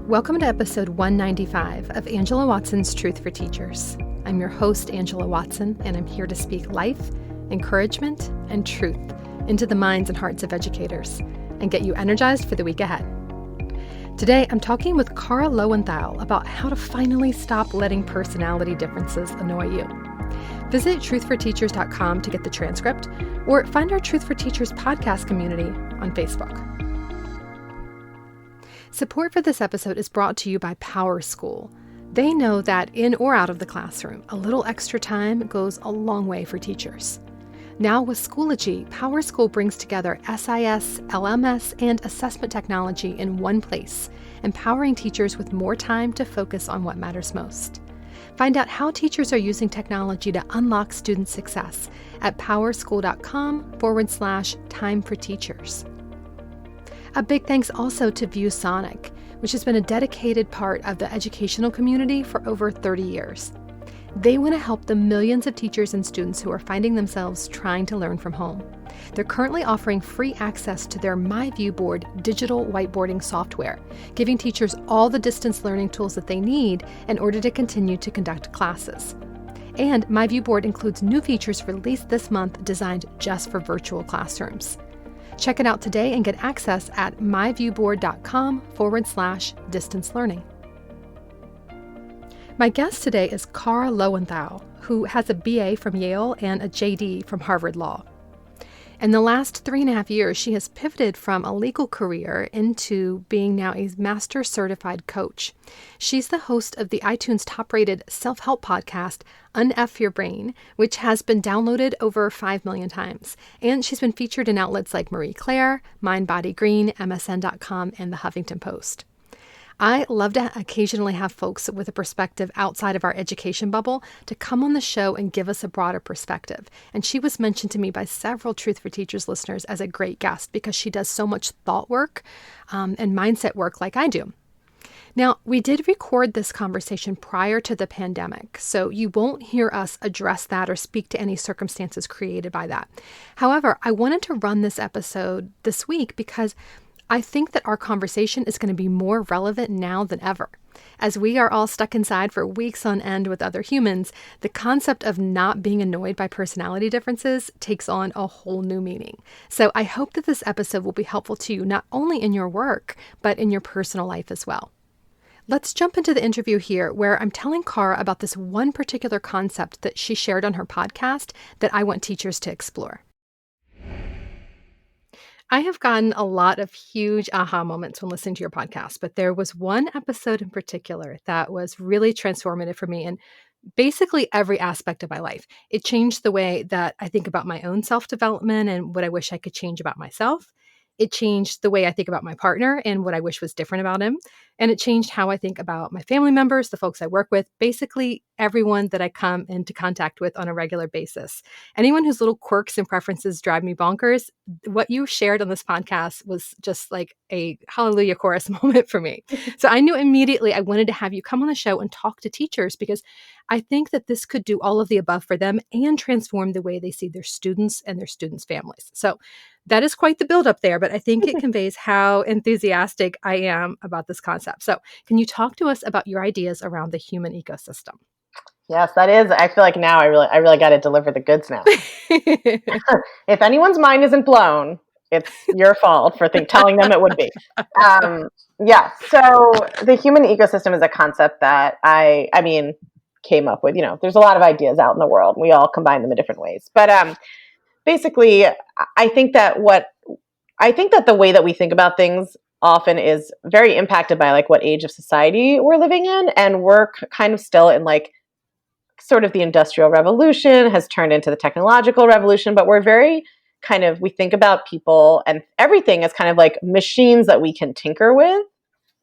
Welcome to episode 195 of Angela Watson's Truth for Teachers. I'm your host, Angela Watson, and I'm here to speak life, encouragement, and truth into the minds and hearts of educators and get you energized for the week ahead. Today, I'm talking with Kara Lowentheil about how to finally stop letting personality differences annoy you. Visit truthforteachers.com to get the transcript, or find our Truth for Teachers podcast community on Facebook. Support for this episode is brought to you by PowerSchool. They know that in or out of the classroom, a little extra time goes a long way for teachers. Now with Schoology, PowerSchool brings together SIS, LMS, and assessment technology in one place, empowering teachers with more time to focus on what matters most. Find out how teachers are using technology to unlock student success at powerschool.com/time for teachers. A big thanks also to ViewSonic, which has been a dedicated part of the educational community for over 30 years. They want to help the millions of teachers and students who are finding themselves trying to learn from home. They're currently offering free access to their MyViewBoard digital whiteboarding software, giving teachers all the distance learning tools that they need in order to continue to conduct classes. And MyViewBoard includes new features released this month designed just for virtual classrooms. Check it out today and get access at myviewboard.com/distance learning. My guest today is Kara Lowentheil, who has a BA from Yale and a JD from Harvard Law. In the last 3.5 years, she has pivoted from a legal career into being now a master certified coach. She's the host of the iTunes top-rated self-help podcast, Unf Your Brain, which has been downloaded over 5 million times. And she's been featured in outlets like Marie Claire, Mind Body Green, MSN.com, and the Huffington Post. I love to occasionally have folks with a perspective outside of our education bubble to come on the show and give us a broader perspective. And she was mentioned to me by several Truth for Teachers listeners as a great guest because she does so much thought work and mindset work like I do. Now, we did record this conversation prior to the pandemic, so you won't hear us address that or speak to any circumstances created by that. However, I wanted to run this episode this week because I think that our conversation is going to be more relevant now than ever. As we are all stuck inside for weeks on end with other humans, the concept of not being annoyed by personality differences takes on a whole new meaning. So I hope that this episode will be helpful to you, not only in your work, but in your personal life as well. Let's jump into the interview here, where I'm telling Kara about this one particular concept that she shared on her podcast that I want teachers to explore. I have gotten a lot of huge aha moments when listening to your podcast, but there was one episode in particular that was really transformative for me in basically every aspect of my life. It changed the way that I think about my own self-development and what I wish I could change about myself. It changed the way I think about my partner and what I wish was different about him. And it changed how I think about my family members, the folks I work with, basically everyone that I come into contact with on a regular basis. Anyone whose little quirks and preferences drive me bonkers, what you shared on this podcast was just like a hallelujah chorus moment for me. So I knew immediately I wanted to have you come on the show and talk to teachers because I think that this could do all of the above for them and transform the way they see their students and their students' families. So that is quite the buildup there, but I think it conveys how enthusiastic I am about this concept. So can you talk to us about your ideas around the human ecosystem? Yes, that is. I feel like now I really got to deliver the goods now. If anyone's mind isn't blown, it's your fault for telling them it would be. Yeah. So the human ecosystem is a concept that I came up with. You know, there's a lot of ideas out in the world. We all combine them in different ways. But basically, I think that the way that we think about things often is very impacted by like what age of society we're living in, and we're kind of still in like sort of the Industrial Revolution has turned into the technological revolution, but we're very we think about people and everything as kind of like machines that we can tinker with,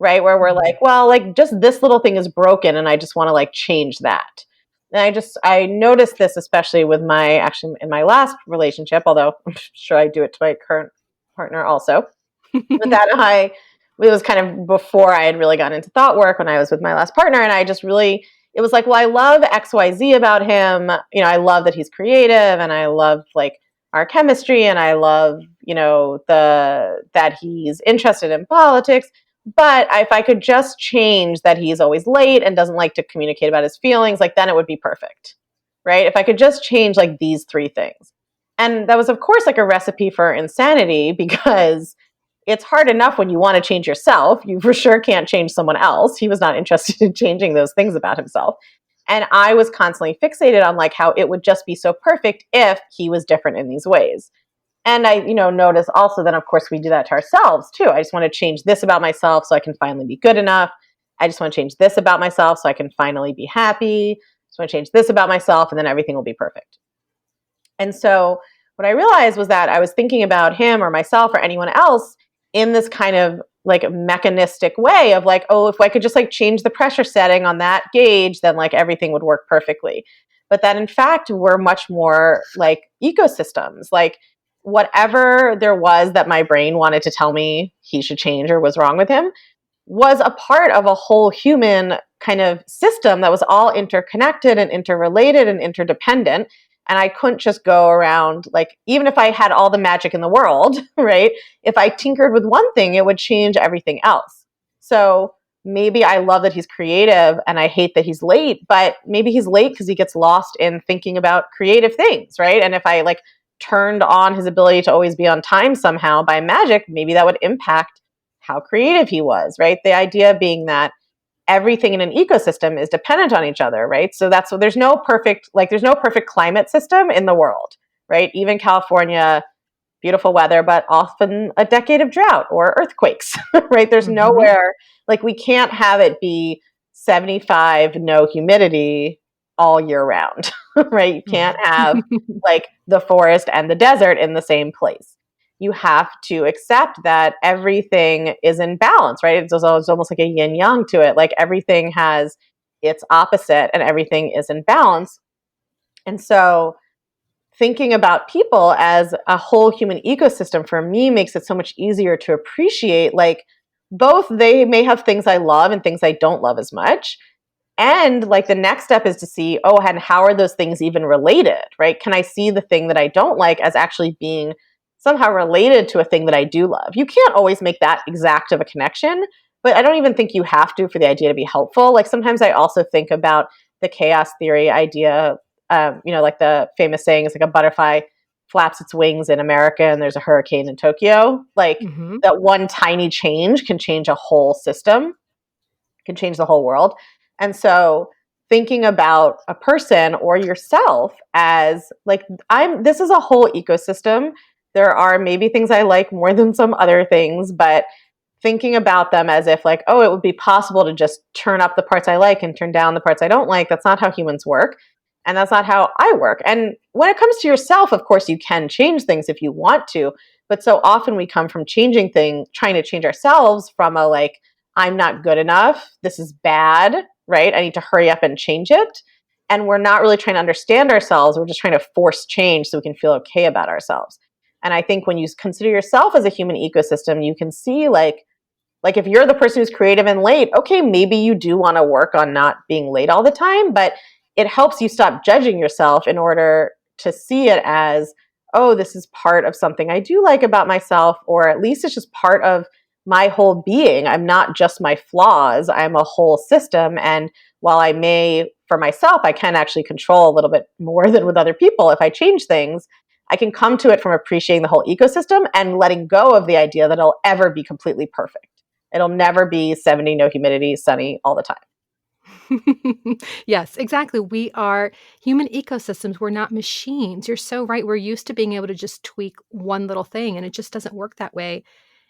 right? Where we're like, well, like just this little thing is broken and I just want to like change that. And I noticed this especially with in my last relationship, although I'm sure I do it to my current partner also. But it was kind of before I had really gotten into thought work when I was with my last partner. And it was like, well, I love XYZ about him. You know, I love that he's creative and I love like our chemistry and I love, you know, that he's interested in politics. But if I could just change that he's always late and doesn't like to communicate about his feelings, like then it would be perfect, right? If I could just change like these three things. And that was, of course, like a recipe for insanity because it's hard enough when you want to change yourself. You for sure can't change someone else. He was not interested in changing those things about himself. And I was constantly fixated on like how it would just be so perfect if he was different in these ways. And I, notice also that of course we do that to ourselves too. I just want to change this about myself so I can finally be good enough. I just want to change this about myself so I can finally be happy. I just want to change this about myself and then everything will be perfect. And so what I realized was that I was thinking about him or myself or anyone else in this kind of like mechanistic way of like, oh, if I could just like change the pressure setting on that gauge, then like everything would work perfectly. But that in fact, we're much more like ecosystems. Like whatever there was that my brain wanted to tell me he should change or was wrong with him was a part of a whole human kind of system that was all interconnected and interrelated and interdependent. And I couldn't just go around, like, even if I had all the magic in the world, right? If I tinkered with one thing, it would change everything else. So maybe I love that he's creative and I hate that he's late, but maybe he's late because he gets lost in thinking about creative things, right? And if I like turned on his ability to always be on time somehow by magic, maybe that would impact how creative he was, right? The idea being that everything in an ecosystem is dependent on each other, right? So that's, so there's no perfect climate system in the world, right? Even California, beautiful weather, but often a decade of drought or earthquakes, right? There's nowhere, like we can't have it be 75, no humidity all year round, right? You can't have like the forest and the desert in the same place. You have to accept that everything is in balance, right? It's almost like a yin yang to it. Like everything has its opposite and everything is in balance. And so thinking about people as a whole human ecosystem for me makes it so much easier to appreciate like both they may have things I love and things I don't love as much. And like the next step is to see, oh, and how are those things even related, right? Can I see the thing that I don't like as actually being somehow related to a thing that I do love? You can't always make that exact of a connection, but I don't even think you have to for the idea to be helpful. Like sometimes I also think about the chaos theory idea, like the famous saying is like a butterfly flaps its wings in America and there's a hurricane in Tokyo. Like that one tiny change can change a whole system, can change the whole world. And so thinking about a person or yourself as like, this is a whole ecosystem. There are maybe things I like more than some other things, but thinking about them as if like, oh, it would be possible to just turn up the parts I like and turn down the parts I don't like. That's not how humans work. And that's not how I work. And when it comes to yourself, of course, you can change things if you want to. But so often we come from changing things, trying to change ourselves from a like, I'm not good enough. This is bad, right? I need to hurry up and change it. And we're not really trying to understand ourselves. We're just trying to force change so we can feel okay about ourselves. And I think when you consider yourself as a human ecosystem, you can see like if you're the person who's creative and late, okay, maybe you do want to work on not being late all the time, but it helps you stop judging yourself in order to see it as, oh, this is part of something I do like about myself, or at least it's just part of my whole being. I'm not just my flaws, I'm a whole system. And while I may, for myself, I can actually control a little bit more than with other people if I change things, I can come to it from appreciating the whole ecosystem and letting go of the idea that it'll ever be completely perfect. It'll never be 70, no humidity, sunny all the time. Yes, exactly. We are human ecosystems. We're not machines. You're so right. We're used to being able to just tweak one little thing, and it just doesn't work that way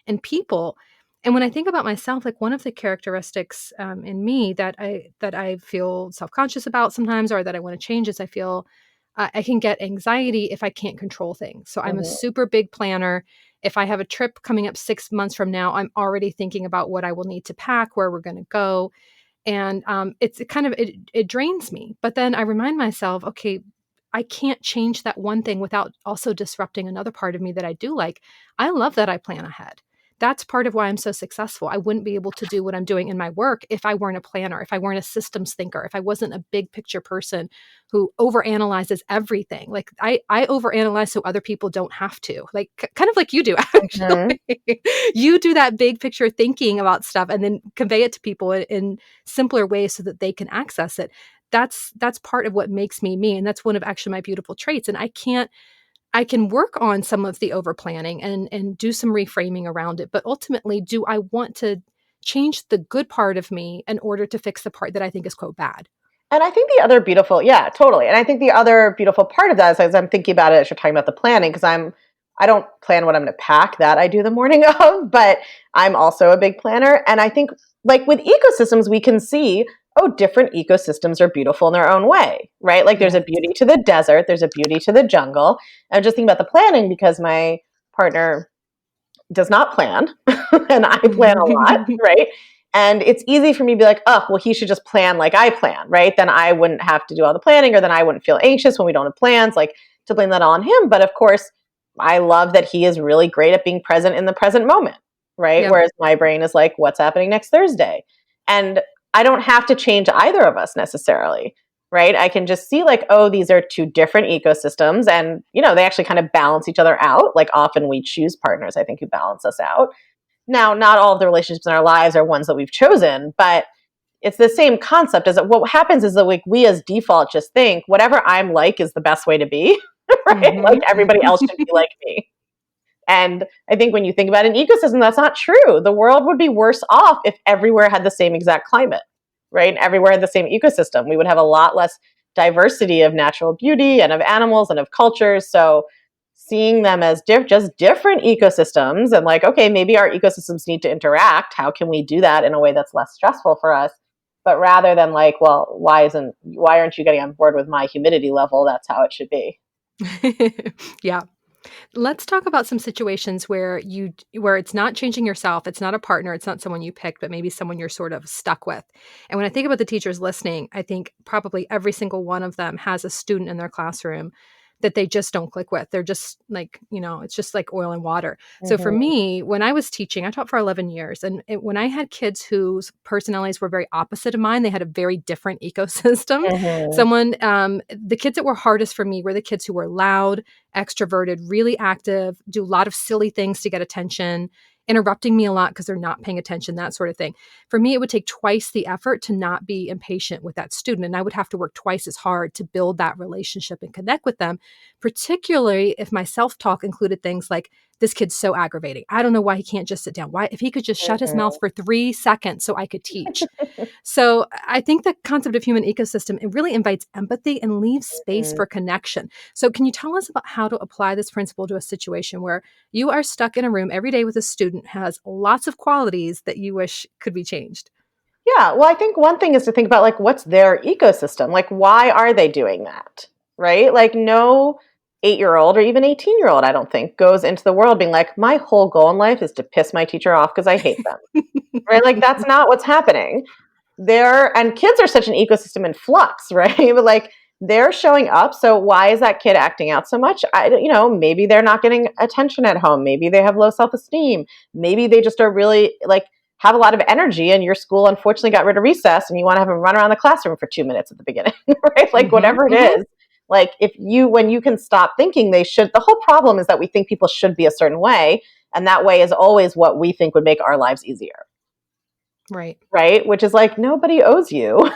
in people. And when I think about myself, like one of the characteristics in me that I feel self-conscious about sometimes, or that I want to change, is I feel I can get anxiety if I can't control things. So I'm a super big planner. If I have a trip coming up 6 months from now, I'm already thinking about what I will need to pack, where we're going to go. And it drains me. But then I remind myself, okay, I can't change that one thing without also disrupting another part of me that I do like. I love that I plan ahead. That's part of why I'm so successful. I wouldn't be able to do what I'm doing in my work if I weren't a planner, if I weren't a systems thinker, if I wasn't a big picture person who overanalyzes everything. Like I overanalyze so other people don't have to. Like kind of like you do, Mhm. actually. You do that big picture thinking about stuff and then convey it to people in simpler ways so that they can access it. That's part of what makes me me, and that's one of actually my beautiful traits. And I can work on some of the over planning and do some reframing around it, but ultimately, do I want to change the good part of me in order to fix the part that I think is quote bad? And I think the other beautiful, yeah, totally. And I think the other beautiful part of that is as I'm thinking about it as you're talking about the planning, because I don't plan what I'm going to pack, that I do the morning of, but I'm also a big planner. And I think like with ecosystems, we can see, oh, different ecosystems are beautiful in their own way, right? Like there's a Yes. beauty to the desert, there's a beauty to the jungle. And I'm just thinking about the planning because my partner does not plan and I plan a lot, right? And it's easy for me to be like, oh, well, he should just plan like I plan, right? Then I wouldn't have to do all the planning, or then I wouldn't feel anxious when we don't have plans, like to blame that all on him. But of course, I love that he is really great at being present in the present moment, right? Yep. Whereas my brain is like, what's happening next Thursday? And I don't have to change either of us necessarily, right? I can just see like, oh, these are two different ecosystems, and they actually kind of balance each other out. Like often we choose partners, I think, who balance us out. Now, not all of the relationships in our lives are ones that we've chosen, but it's the same concept. As what happens is that like we as default just think whatever I'm like is the best way to be, right? Like Mhm. everybody else should be like me. And I think when you think about an ecosystem, that's not true. The world would be worse off if everywhere had the same exact climate, right? And everywhere had the same ecosystem. We would have a lot less diversity of natural beauty and of animals and of cultures. So seeing them as just different ecosystems and like, okay, maybe our ecosystems need to interact. How can we do that in a way that's less stressful for us? But rather than like, well, why aren't you getting on board with my humidity level? That's how it should be. Yeah. Let's talk about some situations where it's not changing yourself, it's not a partner, it's not someone you picked, but maybe someone you're sort of stuck with. And when I think about the teachers listening, I think probably every single one of them has a student in their classroom that they just don't click with. They're just like, it's just like oil and water. So for Mm-hmm. me, when I was teaching, I taught for 11 years. And when I had kids whose personalities were very opposite of mine, they had a very different ecosystem. Mm-hmm. The kids that were hardest for me were the kids who were loud, extroverted, really active, do a lot of silly things to get attention, interrupting me a lot because they're not paying attention, that sort of thing. For me, it would take twice the effort to not be impatient with that student. And I would have to work twice as hard to build that relationship and connect with them, particularly if my self talk included things like, this kid's so aggravating. I don't know why he can't just sit down. Why, if he could just shut his mouth for 3 seconds so I could teach. So I think the concept of human ecosystem, it really invites empathy and leaves space Mm-hmm. for connection. So can you tell us about how to apply this principle to a situation where you are stuck in a room every day with a student who has lots of qualities that you wish could be changed? Yeah, well, I think one thing is to think about like what's their ecosystem? Like why are they doing that? Right? Like no 8-year-old or even 18-year-old, I don't think, goes into the world being like, my whole goal in life is to piss my teacher off because I hate them. Right? Like that's not what's happening. And kids are such an ecosystem in flux, right? But like they're showing up. So why is that kid acting out so much? Maybe they're not getting attention at home. Maybe they have low self-esteem. Maybe they just are really like have a lot of energy and your school unfortunately got rid of recess and you want to have them run around the classroom for 2 minutes at the beginning, right? Like Hmm. whatever it Hmm. is. Like when you can stop thinking they should, the whole problem is that we think people should be a certain way. And that way is always what we think would make our lives easier. Right. Right? Which is like, nobody owes you,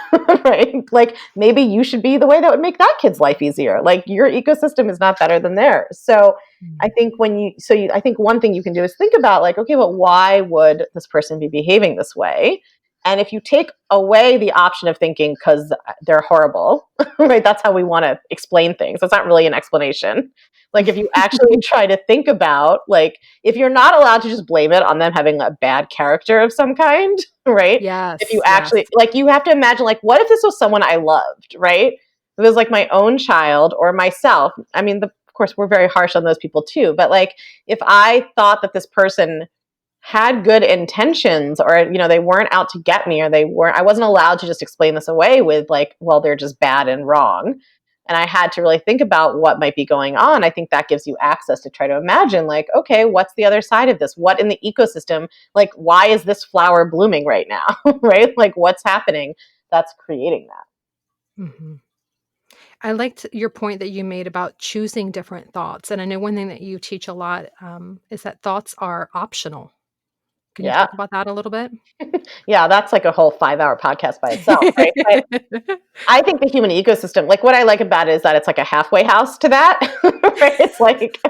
right? Like, maybe you should be the way that would make that kid's life easier. Like, your ecosystem is not better than theirs. So, I think I think one thing you can do is think about, like, okay, well, why would this person be behaving this way? And if you take away the option of thinking because they're horrible, right? That's how we want to explain things. That's not really an explanation. Like, if you actually try to think about, like, if you're not allowed to just blame it on them having a bad character of some kind, right? If you Yes. Yes. actually like you have to imagine like what if this was someone I loved, right? If it was like my own child or myself. I mean, of course we're very harsh on those people too, but like if I thought that this person had good intentions or they weren't out to get me or I wasn't allowed to just explain this away with like, well, they're just bad and wrong. and I had to really think about what might be going on, I think that gives you access to try to imagine, like, okay, what's the other side of this? What in the ecosystem, like, why is this flower blooming right now? Right? Like, what's happening that's creating that? Hmm. I liked your point that you made about choosing different thoughts. And I know one thing that you teach a lot is that thoughts are optional. Can you Yeah. talk about that a little bit? Yeah, that's like a whole 5-hour podcast by itself, right? But I think the human ecosystem, like what I like about it is that it's like a halfway house to that, right? It's like,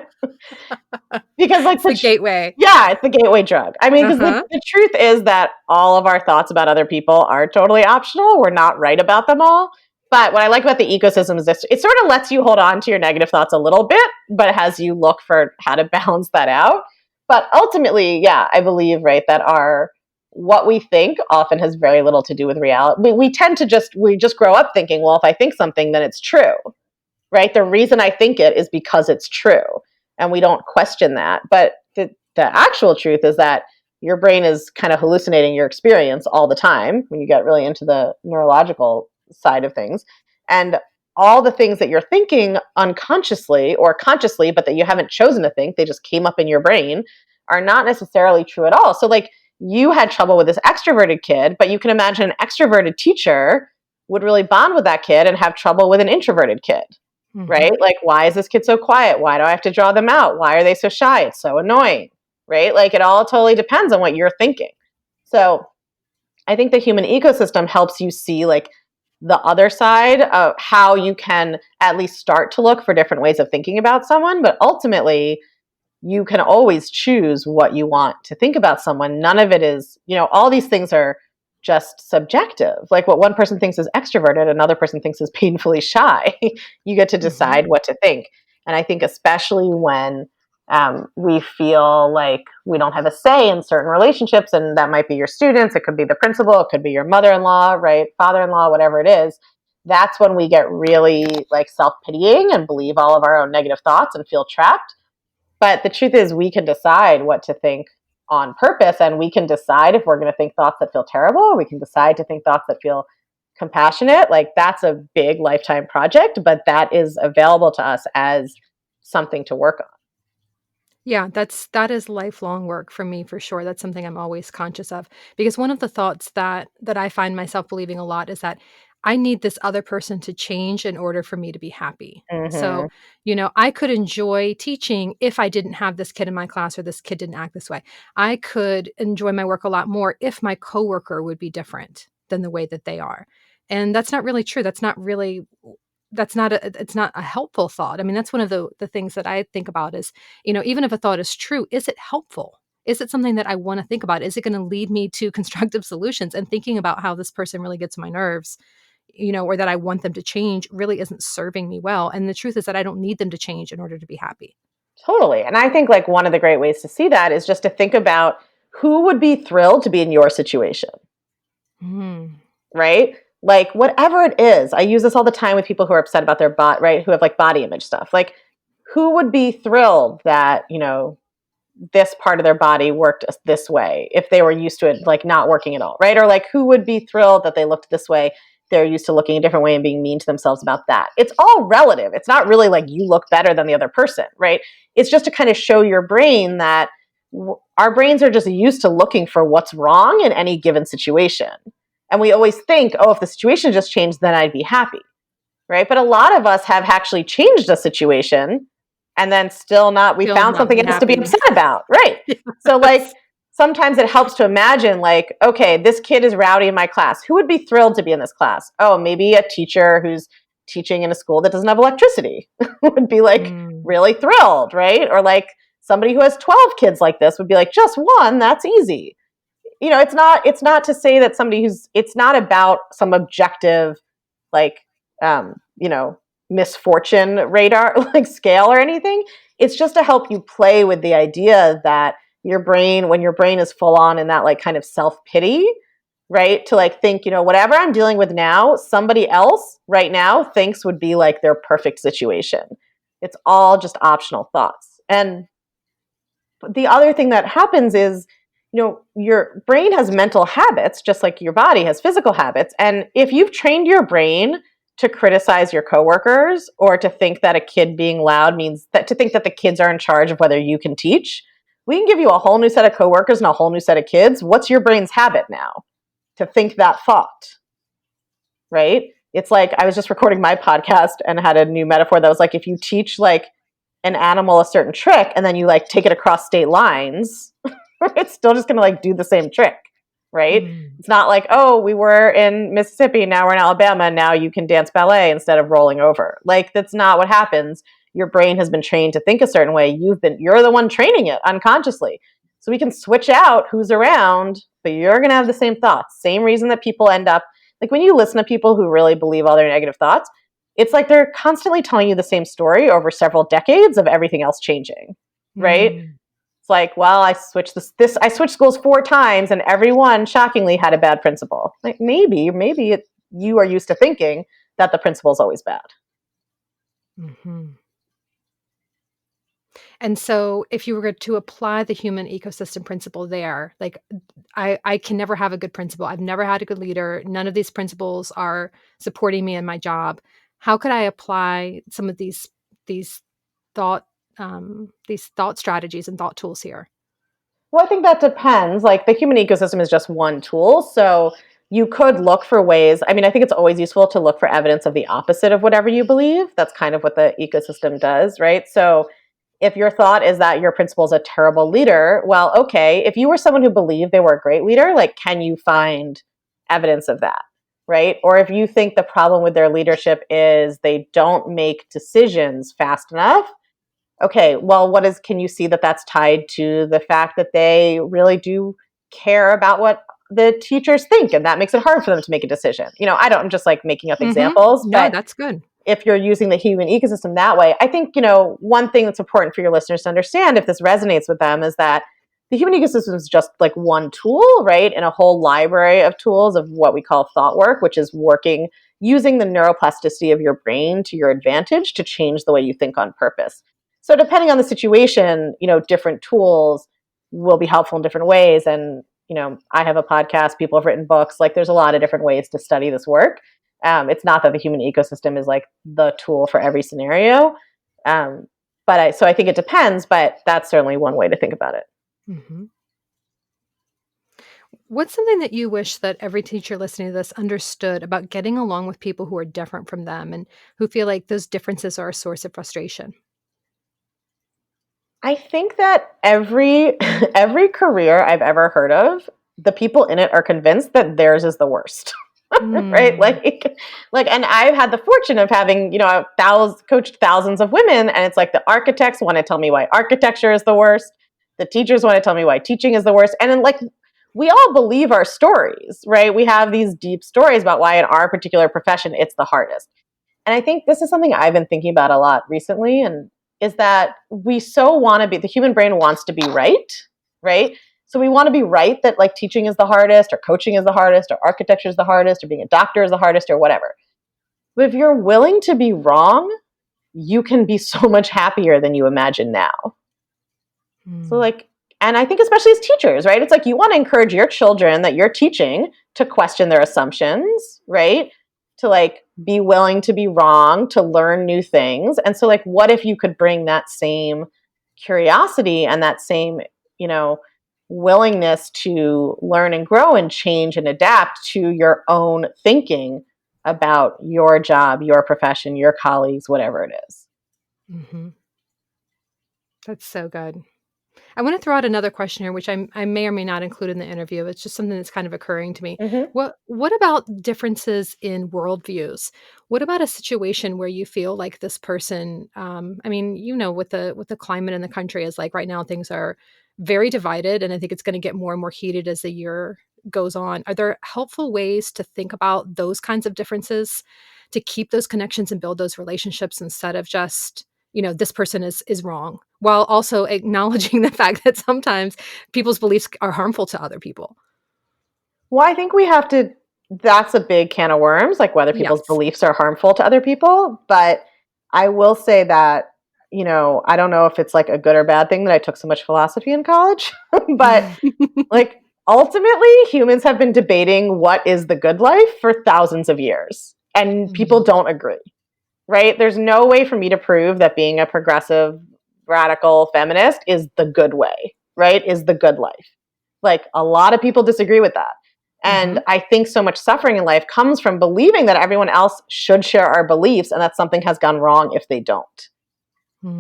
because like It's the gateway. yeah, it's the gateway drug. I mean, because Uh-huh. the truth is that all of our thoughts about other people are totally optional. We're not right about them all. But what I like about the ecosystem is this, it sort of lets you hold on to your negative thoughts a little bit, but has you look for how to balance that out. But ultimately, yeah, I believe, right, that our what we think often has very little to do with reality. We tend to we just grow up thinking, well, if I think something, then it's true, right? The reason I think it is because it's true. And we don't question that. But the actual truth is that your brain is kind of hallucinating your experience all the time when you get really into the neurological side of things. And all the things that you're thinking unconsciously or consciously, but that you haven't chosen to think, they just came up in your brain, are not necessarily true at all. So, like, you had trouble with this extroverted kid, but you can imagine an extroverted teacher would really bond with that kid and have trouble with an introverted kid, Hmm. right? Like, why is this kid so quiet? Why do I have to draw them out? Why are they so shy? It's so annoying, right? Like, it all totally depends on what you're thinking. So I think the human ecosystem helps you see, like, the other side of how you can at least start to look for different ways of thinking about someone. But ultimately, you can always choose what you want to think about someone. None of it is, all these things are just subjective. Like, what one person thinks is extroverted, another person thinks is painfully shy. You get to Hmm. decide what to think. And I think, especially when we feel like we don't have a say in certain relationships, and that might be your students, it could be the principal, it could be your mother-in-law, right? Father-in-law, whatever it is. That's when we get really like self-pitying and believe all of our own negative thoughts and feel trapped. But the truth is, we can decide what to think on purpose, and we can decide if we're going to think thoughts that feel terrible, or we can decide to think thoughts that feel compassionate. Like, that's a big lifetime project, but that is available to us as something to work on. Yeah, that is lifelong work for me for sure. That's something I'm always conscious of because one of the thoughts that I find myself believing a lot is that I need this other person to change in order for me to be happy. So, Mm-hmm. I could enjoy teaching if I didn't have this kid in my class or this kid didn't act this way. I could enjoy my work a lot more if my coworker would be different than the way that they are. And that's not really true. It's not a helpful thought. I mean, that's one of the things that I think about is, even if a thought is true, is it helpful? Is it something that I want to think about? Is it going to lead me to constructive solutions? And thinking about how this person really gets my nerves, or that I want them to change really isn't serving me well. And the truth is that I don't need them to change in order to be happy. Totally. And I think, like, one of the great ways to see that is just to think about who would be thrilled to be in your situation, Mm. right? Like, whatever it is, I use this all the time with people who are upset about their body, right? Who have like body image stuff. Like, who would be thrilled that, this part of their body worked this way if they were used to it like not working at all, right? Or like, who would be thrilled that they looked this way? They're used to looking a different way and being mean to themselves about that. It's all relative. It's not really like you look better than the other person, right? It's just to kind of show your brain that our brains are just used to looking for what's wrong in any given situation. And we always think, oh, if the situation just changed, then I'd be happy, right? But a lot of us have actually changed a situation and then still not, we Still found not something be else to be happy. upset about, right? So, like, Yes. sometimes it helps to imagine, like, okay, this kid is rowdy in my class. Who would be thrilled to be in this class? Oh, maybe a teacher who's teaching in a school that doesn't have electricity would be like Mm. really thrilled, right? Or like somebody who has 12 kids like this would be like, just one, that's easy. It's not to say that it's not about some objective, like, um, you know, misfortune radar like scale or anything. It's just to help you play with the idea that when your brain is full on in that like kind of self-pity, right? To like think, whatever I'm dealing with now, somebody else right now thinks would be like their perfect situation. It's all just optional thoughts. And the other thing that happens is, your brain has mental habits just like your body has physical habits. And if you've trained your brain to criticize your coworkers or to think that a kid being loud means that to think that the kids are in charge of whether you can teach. We can give you a whole new set of coworkers and a whole new set of kids. What's your brain's habit now to think that thought? Right? It's like I was just recording my podcast and had a new metaphor that was like if you teach like an animal a certain trick and then you like take it across state lines, it's still just going to like do the same trick, right? It's not like, oh, we were in Mississippi, now we're in Alabama, now you can dance ballet instead of rolling over. Like that's not what happens. Your brain has been trained to think a certain way. You're the one training it unconsciously. So we can switch out who's around, but you're going to have the same thoughts. Same reason that people end up like when you listen to people who really believe all their negative thoughts, it's like they're constantly telling you the same story over several decades of everything else changing, right? It's like, well, I switched I switched schools 4 times and everyone shockingly had a bad principal. Like maybe you are used to thinking that the principal is always bad. And so if you were to apply the human ecosystem principle there, like I can never have a good principal. I've never had a good leader. None of these principles are supporting me in my job. How could I apply some of these thought strategies and thought tools here? Well, I think that depends. Like the human ecosystem is just one tool. So you could look for ways. I mean, I think it's always useful to look for evidence of the opposite of whatever you believe. That's kind of what the ecosystem does, right? So if your thought is that your principal is a terrible leader, well, okay, if you were someone who believed they were a great leader, like, can you find evidence of that, right? Or if you think the problem with their leadership is they don't make decisions fast enough, okay, well, can you see that that's tied to the fact that they really do care about what the teachers think, and that makes it hard for them to make a decision. I'm just like making up examples, No, but that's good. If you're using the human ecosystem that way, I think, one thing that's important for your listeners to understand if this resonates with them is that the human ecosystem is just like one tool, right? In a whole library of tools of what we call thought work, which is using the neuroplasticity of your brain to your advantage to change the way you think on purpose. So depending on the situation, different tools will be helpful in different ways. And, I have a podcast, people have written books, like there's a lot of different ways to study this work. It's not that the human ecosystem is like the tool for every scenario. So I think it depends, but that's certainly one way to think about it. What's something that you wish that every teacher listening to this understood about getting along with people who are different from them and who feel like those differences are a source of frustration? I think that every career I've ever heard of, the people in it are convinced that theirs is the worst. Right? And I've had the fortune of having, coached thousands of women, and it's like the architects want to tell me why architecture is the worst. The teachers want to tell me why teaching is the worst. And then we all believe our stories, right? We have these deep stories about why in our particular profession, it's the hardest. And I think this is something I've been thinking about a lot recently, and is that we so want to be, the human brain wants to be right? So we want to be right that like teaching is the hardest, or coaching is the hardest, or architecture is the hardest, or being a doctor is the hardest, or whatever. But if you're willing to be wrong, you can be so much happier than you imagine now. So and I think especially as teachers, right? It's like you want to encourage your children that you're teaching to question their assumptions, right? To be willing to be wrong, to learn new things. And so what if you could bring that same curiosity and that same, willingness to learn and grow and change and adapt to your own thinking about your job, your profession, your colleagues, whatever it is. That's so good. I want to throw out another question here, which I may or may not include in the interview. It's just something that's kind of occurring to me. What about differences in worldviews? What about a situation where you feel like this person, what the climate in the country is like right now, things are very divided, and I think it's going to get more and more heated as the year goes on. Are there helpful ways to think about those kinds of differences to keep those connections and build those relationships instead of just, this person is wrong, while also acknowledging the fact that sometimes people's beliefs are harmful to other people? Well, I think that's a big can of worms, like whether people's beliefs are harmful to other people. But I will say that, I don't know if it's like a good or bad thing that I took so much philosophy in college, but ultimately humans have been debating what is the good life for thousands of years. and people don't agree, right? There's no way for me to prove that being a progressive, radical feminist is the good way, right? Is the good life. Like, a lot of people disagree with that. And I think so much suffering in life comes from believing that everyone else should share our beliefs and that something has gone wrong if they don't.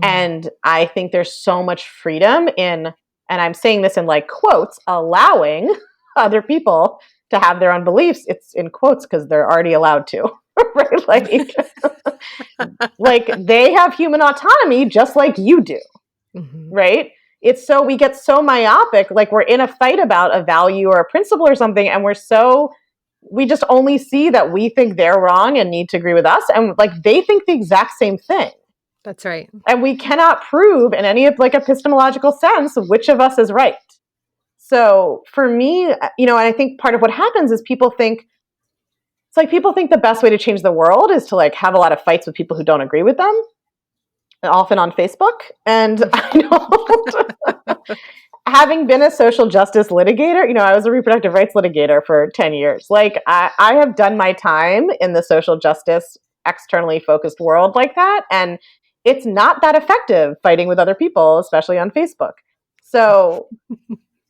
And I think there's so much freedom in, and I'm saying this in like quotes, allowing other people to have their own beliefs. It's in quotes because they're already allowed to, right? Like they have human autonomy just like you do, right? It's so, we get so myopic, like we're in a fight about a value or a principle or something, and we just only see that we think they're wrong and need to agree with us, and like they think the exact same thing. That's right. And we cannot prove in any like epistemological sense which of us is right. So for me, and I think part of what happens is people think the best way to change the world is to like have a lot of fights with people who don't agree with them, often on Facebook. And I don't, having been a social justice litigator, I was a reproductive rights litigator for 10 years. Like I have done my time in the social justice externally focused world like that. And it's not that effective fighting with other people, especially on Facebook. So,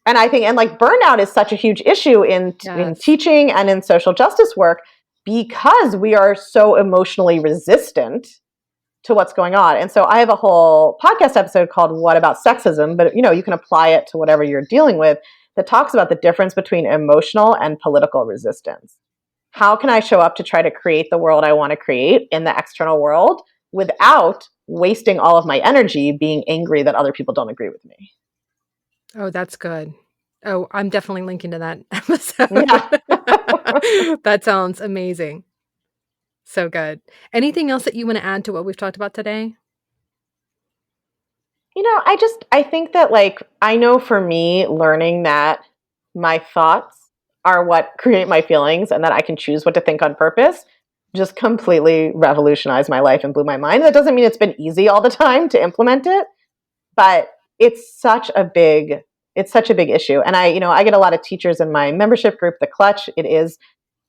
and I think, and like burnout is such a huge issue in teaching and in social justice work because we are so emotionally resistant to what's going on. And so I have a whole podcast episode called What About Sexism? But, you can apply it to whatever you're dealing with, that talks about the difference between emotional and political resistance. How can I show up to try to create the world I want to create in the external world without wasting all of my energy being angry that other people don't agree with me? Oh, that's good. Oh, I'm definitely linking to that episode. Yeah. That sounds amazing. So good. Anything else that you want to add to what we've talked about today? I think that like, I know for me, learning that my thoughts are what create my feelings and that I can choose what to think on purpose just completely revolutionized my life and blew my mind. That doesn't mean it's been easy all the time to implement it, but it's such a big issue. And I get a lot of teachers in my membership group, The Clutch. It is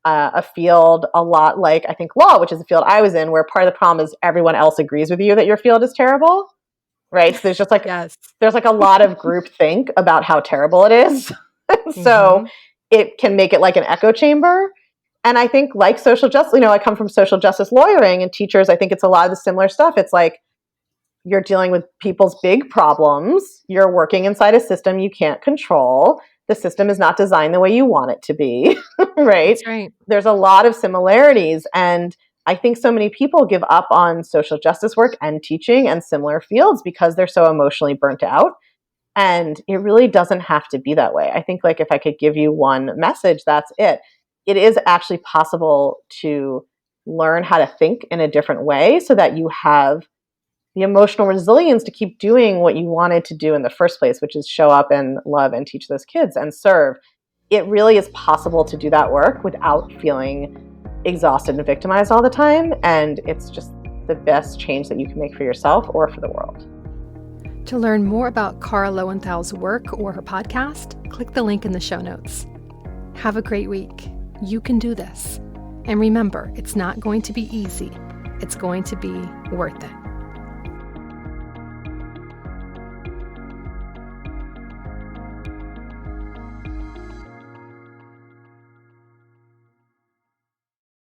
a field a lot like, I think, law, which is a field I was in, where part of the problem is everyone else agrees with you that your field is terrible, right? So there's just like, there's like a lot of group think about how terrible it is. So it can make it like an echo chamber. And I think like social justice, I come from social justice lawyering, and teachers, I think it's a lot of the similar stuff. It's like, you're dealing with people's big problems. You're working inside a system you can't control. The system is not designed the way you want it to be, right? That's right. There's a lot of similarities. And I think so many people give up on social justice work and teaching and similar fields because they're so emotionally burnt out. And it really doesn't have to be that way. I think like if I could give you one message, that's it. It is actually possible to learn how to think in a different way so that you have the emotional resilience to keep doing what you wanted to do in the first place, which is show up and love and teach those kids and serve. It really is possible to do that work without feeling exhausted and victimized all the time. And it's just the best change that you can make for yourself or for the world. To learn more about Kara Lowentheil's work or her podcast, click the link in the show notes. Have a great week. You can do this. And remember, it's not going to be easy. It's going to be worth it.